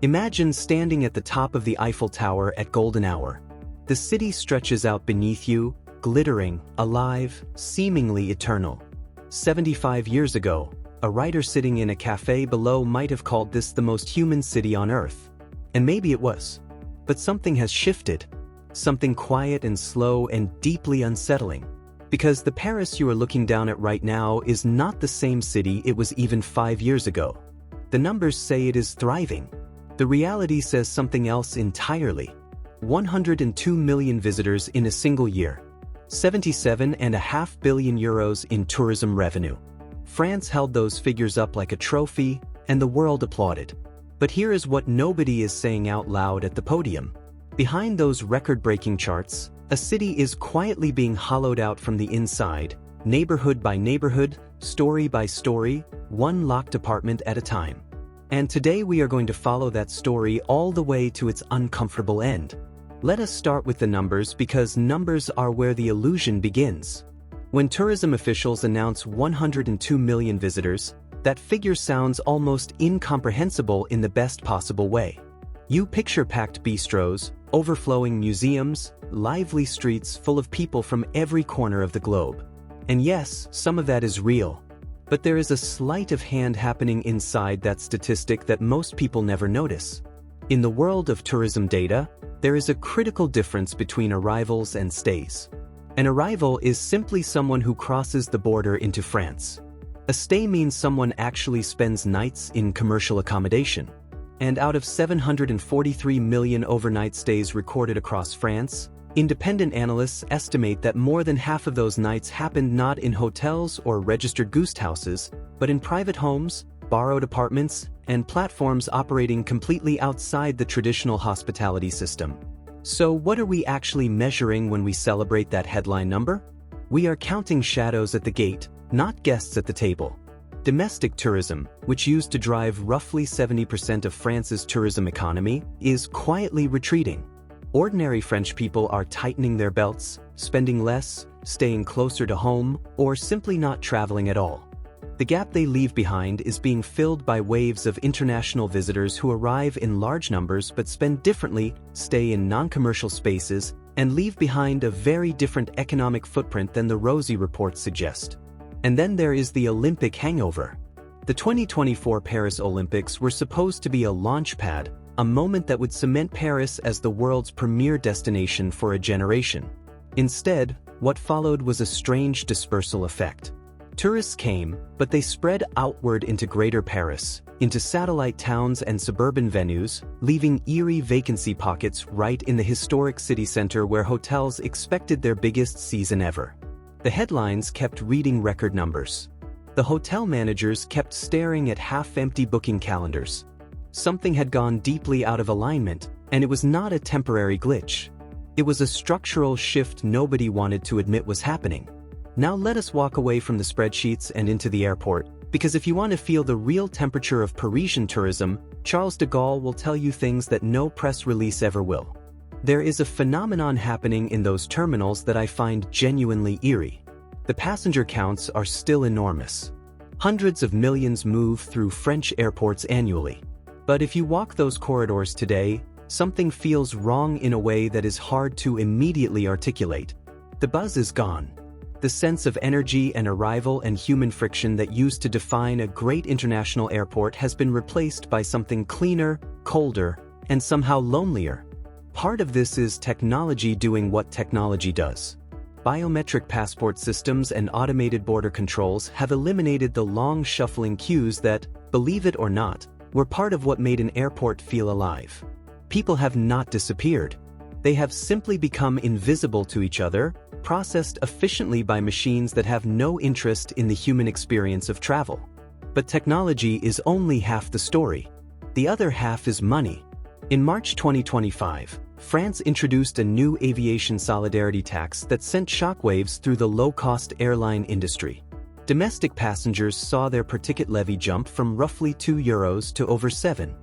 Imagine standing at the top of the Eiffel Tower at golden hour. The city stretches out beneath you, glittering, alive, seemingly eternal. 75 years ago, a writer sitting in a cafe below might have called this the most human city on Earth. And maybe it was. But something has shifted. Something quiet and slow and deeply unsettling. Because the Paris you are looking down at right now is not the same city it was even 5 years ago. The numbers say it is thriving. The reality says something else entirely. 102 million visitors in a single year. 77.5 billion euros in tourism revenue. France held those figures up like a trophy, and the world applauded. But here is what nobody is saying out loud at the podium. Behind those record-breaking charts, a city is quietly being hollowed out from the inside, neighborhood by neighborhood, story by story, one locked apartment at a time. And today we are going to follow that story all the way to its uncomfortable end. Let us start with the numbers because numbers are where the illusion begins. When tourism officials announce 102 million visitors, that figure sounds almost incomprehensible in the best possible way. You picture packed bistros, overflowing museums, lively streets full of people from every corner of the globe. And yes, some of that is real. But there is a sleight of hand happening inside that statistic that most people never notice. In the world of tourism data, there is a critical difference between arrivals and stays. An arrival is simply someone who crosses the border into France. A stay means someone actually spends nights in commercial accommodation. And out of 743 million overnight stays recorded across France, independent analysts estimate that more than half of those nights happened not in hotels or registered guest houses, but in private homes, borrowed apartments, and platforms operating completely outside the traditional hospitality system. So what are we actually measuring when we celebrate that headline number? We are counting shadows at the gate, not guests at the table. Domestic tourism, which used to drive roughly 70% of France's tourism economy, is quietly retreating. Ordinary French people are tightening their belts, spending less, staying closer to home, or simply not traveling at all. The gap they leave behind is being filled by waves of international visitors who arrive in large numbers but spend differently, stay in non-commercial spaces, and leave behind a very different economic footprint than the rosy reports suggest. And then there is the Olympic hangover. The 2024 Paris Olympics were supposed to be a launchpad, a moment that would cement Paris as the world's premier destination for a generation. Instead, what followed was a strange dispersal effect. Tourists came, but they spread outward into Greater Paris, into satellite towns and suburban venues, leaving eerie vacancy pockets right in the historic city center where hotels expected their biggest season ever. The headlines kept reading record numbers. The hotel managers kept staring at half-empty booking calendars. Something had gone deeply out of alignment, and it was not a temporary glitch. It was a structural shift nobody wanted to admit was happening. Now let us walk away from the spreadsheets and into the airport, because if you want to feel the real temperature of Parisian tourism, Charles de Gaulle will tell you things that no press release ever will. There is a phenomenon happening in those terminals that I find genuinely eerie. The passenger counts are still enormous. Hundreds of millions move through French airports annually. But if you walk those corridors today, something feels wrong in a way that is hard to immediately articulate. The buzz is gone. The sense of energy and arrival and human friction that used to define a great international airport has been replaced by something cleaner, colder, and somehow lonelier. Part of this is technology doing what technology does. Biometric passport systems and automated border controls have eliminated the long shuffling queues that, believe it or not, were part of what made an airport feel alive. People have not disappeared. They have simply become invisible to each other, processed efficiently by machines that have no interest in the human experience of travel. But technology is only half the story. The other half is money. In March 2025, France introduced a new aviation solidarity tax that sent shockwaves through the low-cost airline industry. Domestic passengers saw their per ticket levy jump from roughly €2 to over 7.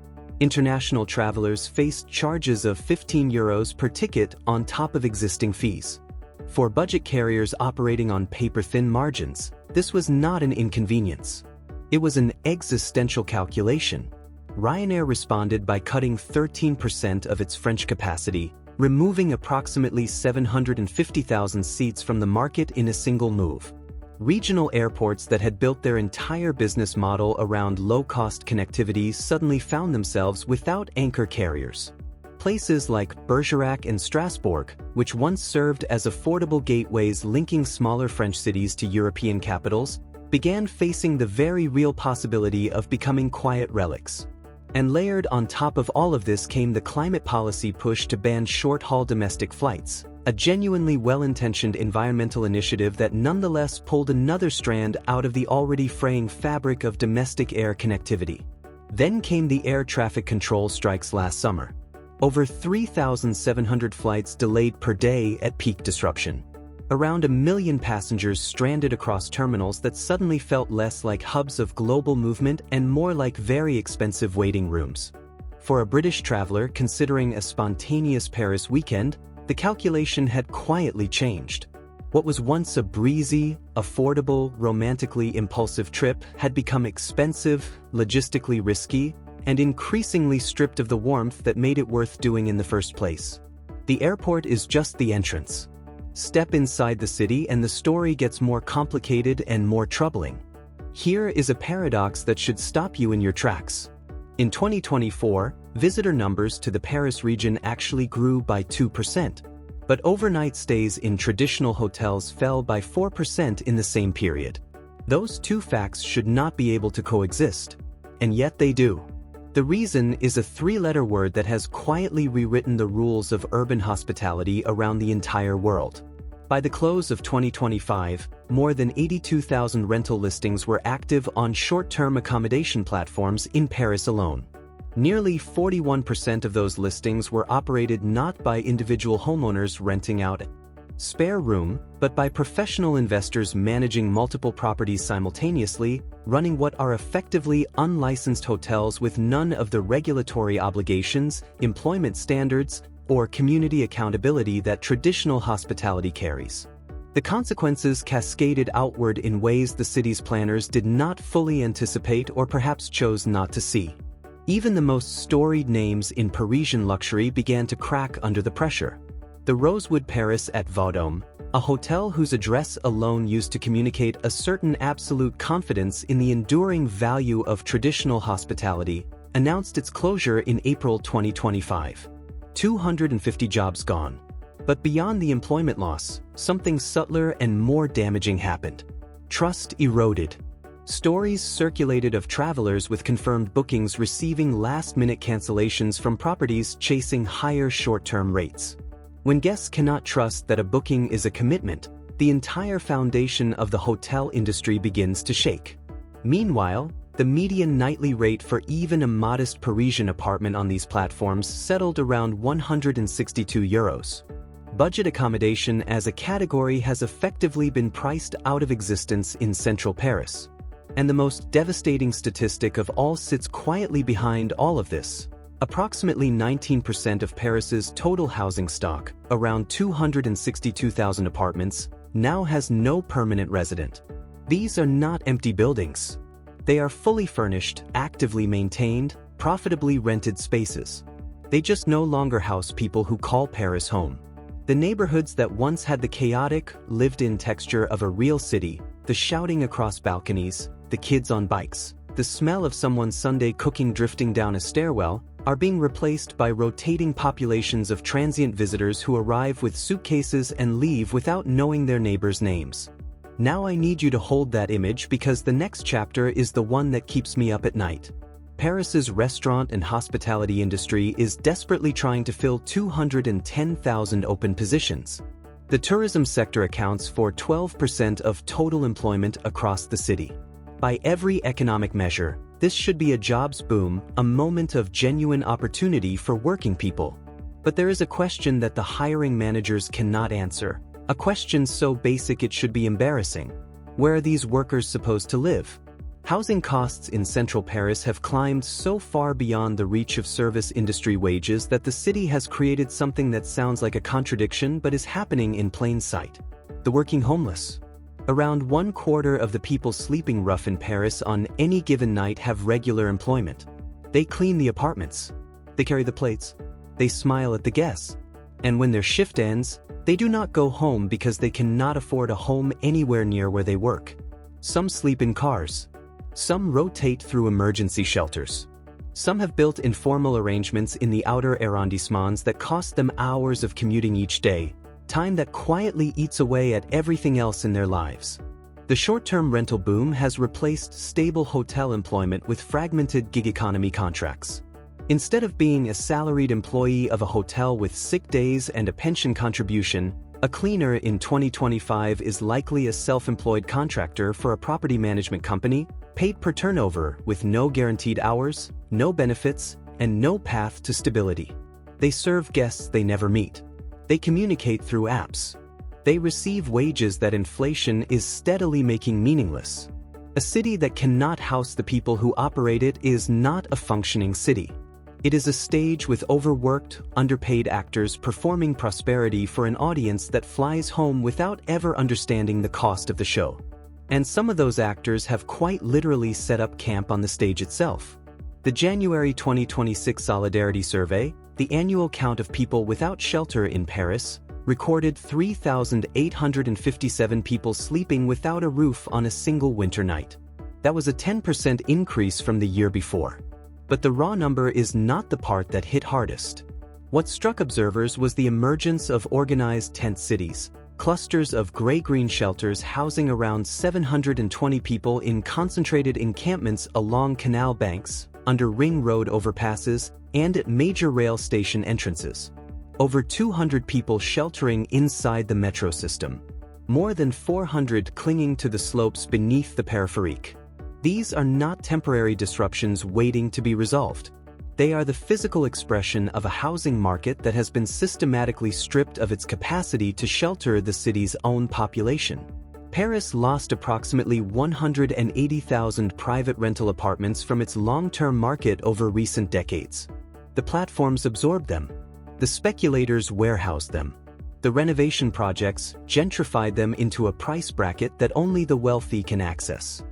International travelers faced charges of €15 per ticket on top of existing fees. For budget carriers operating on paper-thin margins, this was not an inconvenience. It was an existential calculation. Ryanair responded by cutting 13% of its French capacity, removing approximately 750,000 seats from the market in a single move. Regional airports that had built their entire business model around low-cost connectivity suddenly found themselves without anchor carriers. Places like Bergerac and Strasbourg, which once served as affordable gateways linking smaller French cities to European capitals, began facing the very real possibility of becoming quiet relics. And layered on top of all of this came the climate policy push to ban short-haul domestic flights, a genuinely well-intentioned environmental initiative that nonetheless pulled another strand out of the already fraying fabric of domestic air connectivity. Then came the air traffic control strikes last summer. Over 3,700 flights delayed per day at peak disruption. Around 1 million passengers stranded across terminals that suddenly felt less like hubs of global movement and more like very expensive waiting rooms. For a British traveler considering a spontaneous Paris weekend, the calculation had quietly changed. What was once a breezy, affordable, romantically impulsive trip had become expensive, logistically risky, and increasingly stripped of the warmth that made it worth doing in the first place. The airport is just the entrance. Step inside the city and the story gets more complicated and more troubling. Here is a paradox that should stop you in your tracks. In 2024, visitor numbers to the Paris region actually grew by 2%, but overnight stays in traditional hotels fell by 4% in the same period. Those two facts should not be able to coexist, and yet they do. The reason is a three-letter word that has quietly rewritten the rules of urban hospitality around the entire world. By the close of 2025, more than 82,000 rental listings were active on short-term accommodation platforms in Paris alone. Nearly 41% of those listings were operated not by individual homeowners renting out spare room, but by professional investors managing multiple properties simultaneously, running what are effectively unlicensed hotels with none of the regulatory obligations, employment standards, or community accountability that traditional hospitality carries. The consequences cascaded outward in ways the city's planners did not fully anticipate or perhaps chose not to see. Even the most storied names in Parisian luxury began to crack under the pressure. The Rosewood Paris at Vendôme, a hotel whose address alone used to communicate a certain absolute confidence in the enduring value of traditional hospitality, announced its closure in April 2025. 250 jobs gone. But beyond the employment loss, something subtler and more damaging happened. Trust eroded. Stories circulated of travelers with confirmed bookings receiving last-minute cancellations from properties chasing higher short-term rates. When guests cannot trust that a booking is a commitment, the entire foundation of the hotel industry begins to shake. Meanwhile, the median nightly rate for even a modest Parisian apartment on these platforms settled around €162. Budget accommodation as a category has effectively been priced out of existence in central Paris. And the most devastating statistic of all sits quietly behind all of this. Approximately 19% of Paris's total housing stock, around 262,000 apartments, now has no permanent resident. These are not empty buildings. They are fully furnished, actively maintained, profitably rented spaces. They just no longer house people who call Paris home. The neighborhoods that once had the chaotic, lived-in texture of a real city, the shouting across balconies, the kids on bikes, the smell of someone's Sunday cooking drifting down a stairwell, are being replaced by rotating populations of transient visitors who arrive with suitcases and leave without knowing their neighbors' names. Now I need you to hold that image because the next chapter is the one that keeps me up at night. Paris's restaurant and hospitality industry is desperately trying to fill 210,000 open positions. The tourism sector accounts for 12% of total employment across the city. By every economic measure, this should be a jobs boom, a moment of genuine opportunity for working people. But there is a question that the hiring managers cannot answer, a question so basic it should be embarrassing. Where are these workers supposed to live? Housing costs in central Paris have climbed so far beyond the reach of service industry wages that the city has created something that sounds like a contradiction but is happening in plain sight. The working homeless. Around 1/4 of the people sleeping rough in Paris on any given night have regular employment. They clean the apartments. They carry the plates. They smile at the guests. And when their shift ends, they do not go home because they cannot afford a home anywhere near where they work. Some sleep in cars. Some rotate through emergency shelters. Some have built informal arrangements in the outer arrondissements that cost them hours of commuting each day, time that quietly eats away at everything else in their lives. The short-term rental boom has replaced stable hotel employment with fragmented gig economy contracts. Instead of being a salaried employee of a hotel with sick days and a pension contribution, a cleaner in 2025 is likely a self-employed contractor for a property management company, paid per turnover with no guaranteed hours, no benefits, and no path to stability. They serve guests they never meet. They communicate through apps. They receive wages that inflation is steadily making meaningless. A city that cannot house the people who operate it is not a functioning city. It is a stage with overworked, underpaid actors performing prosperity for an audience that flies home without ever understanding the cost of the show. And some of those actors have quite literally set up camp on the stage itself. The January 2026 Solidarity Survey, the annual count of people without shelter in Paris, recorded 3,857 people sleeping without a roof on a single winter night. That was a 10% increase from the year before. But the raw number is not the part that hit hardest. What struck observers was the emergence of organized tent cities, clusters of gray-green shelters housing around 720 people in concentrated encampments along canal banks, under ring road overpasses, and at major rail station entrances. Over 200 people sheltering inside the metro system. More than 400 clinging to the slopes beneath the peripherique. These are not temporary disruptions waiting to be resolved. They are the physical expression of a housing market that has been systematically stripped of its capacity to shelter the city's own population. Paris lost approximately 180,000 private rental apartments from its long-term market over recent decades. The platforms absorbed them. The speculators warehoused them. The renovation projects gentrified them into a price bracket that only the wealthy can access.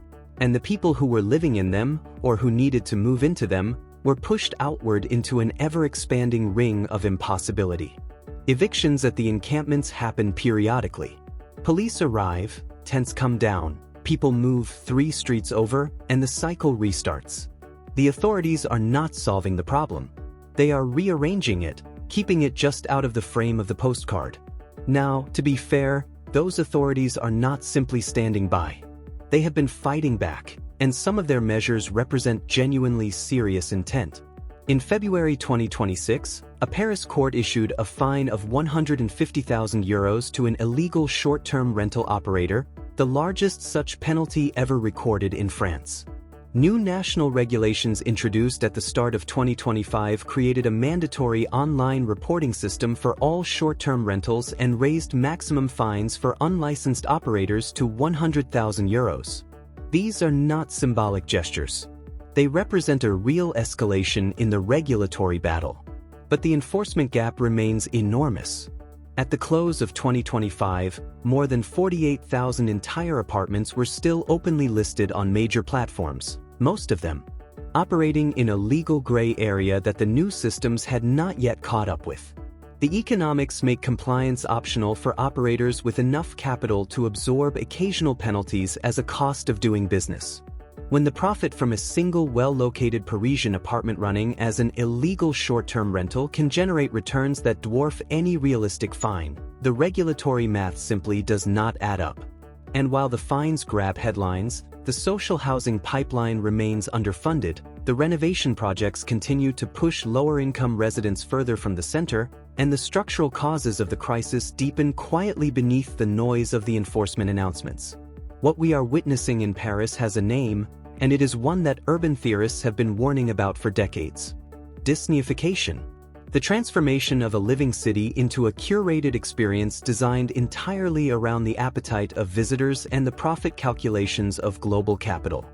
And the people who were living in them, or who needed to move into them, were pushed outward into an ever-expanding ring of impossibility. Evictions at the encampments happen periodically. Police arrive, tents come down, people move 3 streets over, and the cycle restarts. The authorities are not solving the problem. They are rearranging it, keeping it just out of the frame of the postcard. Now, to be fair, those authorities are not simply standing by. They have been fighting back, and some of their measures represent genuinely serious intent. In February 2026, a Paris court issued a fine of 150,000 euros to an illegal short-term rental operator, the largest such penalty ever recorded in France. New national regulations introduced at the start of 2025 created a mandatory online reporting system for all short-term rentals and raised maximum fines for unlicensed operators to 100,000 euros. These are not symbolic gestures. They represent a real escalation in the regulatory battle. But the enforcement gap remains enormous. At the close of 2025, more than 48,000 entire apartments were still openly listed on major platforms, most of them operating in a legal gray area that the new systems had not yet caught up with. The economics make compliance optional for operators with enough capital to absorb occasional penalties as a cost of doing business. When the profit from a single well-located Parisian apartment running as an illegal short-term rental can generate returns that dwarf any realistic fine, the regulatory math simply does not add up. And while the fines grab headlines, the social housing pipeline remains underfunded, the renovation projects continue to push lower-income residents further from the center, and the structural causes of the crisis deepen quietly beneath the noise of the enforcement announcements. What we are witnessing in Paris has a name, and it is one that urban theorists have been warning about for decades. Disneyfication. The transformation of a living city into a curated experience designed entirely around the appetite of visitors and the profit calculations of global capital.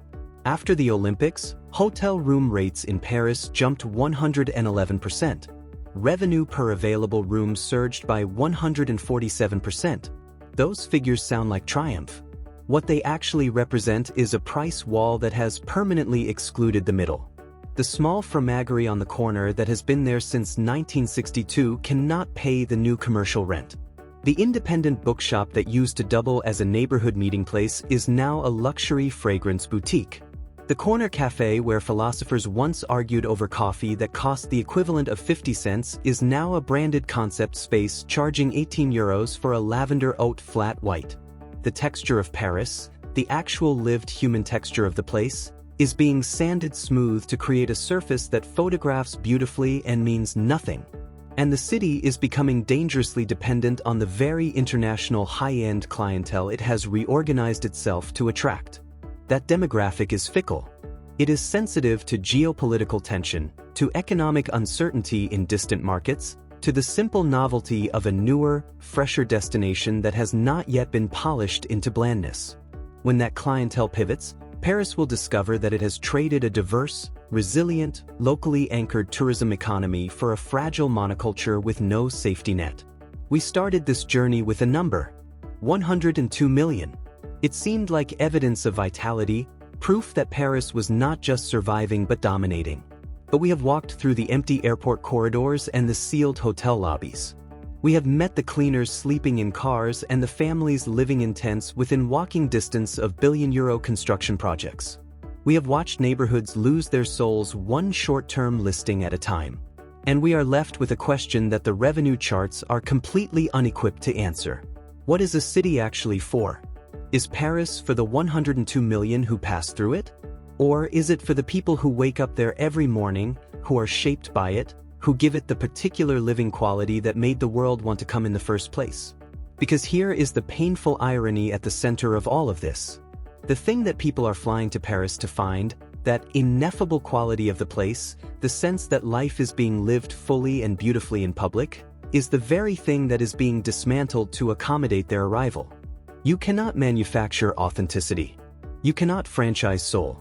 After the Olympics, hotel room rates in Paris jumped 111%. Revenue per available room surged by 147%. Those figures sound like triumph. What they actually represent is a price wall that has permanently excluded the middle. The small fromagerie on the corner that has been there since 1962 cannot pay the new commercial rent. The independent bookshop that used to double as a neighborhood meeting place is now a luxury fragrance boutique. The corner cafe where philosophers once argued over coffee that cost the equivalent of 50 cents is now a branded concept space charging 18 euros for a lavender oat flat white. The texture of Paris, the actual lived human texture of the place, is being sanded smooth to create a surface that photographs beautifully and means nothing. And the city is becoming dangerously dependent on the very international high-end clientele it has reorganized itself to attract. That demographic is fickle. It is sensitive to geopolitical tension, to economic uncertainty in distant markets, to the simple novelty of a newer, fresher destination that has not yet been polished into blandness. When that clientele pivots, Paris will discover that it has traded a diverse, resilient, locally anchored tourism economy for a fragile monoculture with no safety net. We started this journey with a number: 102 million. It seemed like evidence of vitality, proof that Paris was not just surviving but dominating. But we have walked through the empty airport corridors and the sealed hotel lobbies. We have met the cleaners sleeping in cars and the families living in tents within walking distance of billion-euro construction projects. We have watched neighborhoods lose their souls one short-term listing at a time. And we are left with a question that the revenue charts are completely unequipped to answer. What is a city actually for? Is Paris for the 102 million who pass through it? Or is it for the people who wake up there every morning, who are shaped by it, who give it the particular living quality that made the world want to come in the first place? Because here is the painful irony at the center of all of this. The thing that people are flying to Paris to find, that ineffable quality of the place, the sense that life is being lived fully and beautifully in public, is the very thing that is being dismantled to accommodate their arrival. You cannot manufacture authenticity. You cannot franchise soul.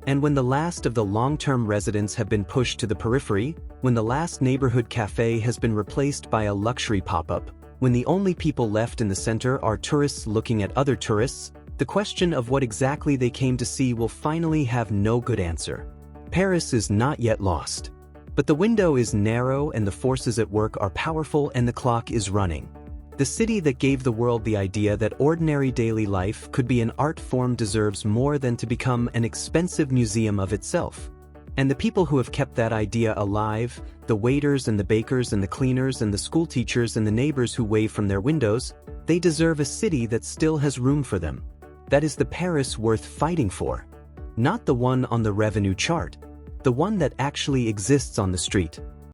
And when the last of the long-term residents have been pushed to the periphery, when the last neighborhood cafe has been replaced by a luxury pop-up, when the only people left in the center are tourists looking at other tourists, the question of what exactly they came to see will finally have no good answer. Paris is not yet lost. But the window is narrow and the forces at work are powerful and the clock is running. The city that gave the world the idea that ordinary daily life could be an art form deserves more than to become an expensive museum of itself. And the people who have kept that idea alive, the waiters and the bakers and the cleaners and the school teachers and the neighbors who wave from their windows, they deserve a city that still has room for them. That is the Paris worth fighting for. Not the one on the revenue chart. The one that actually exists on the street.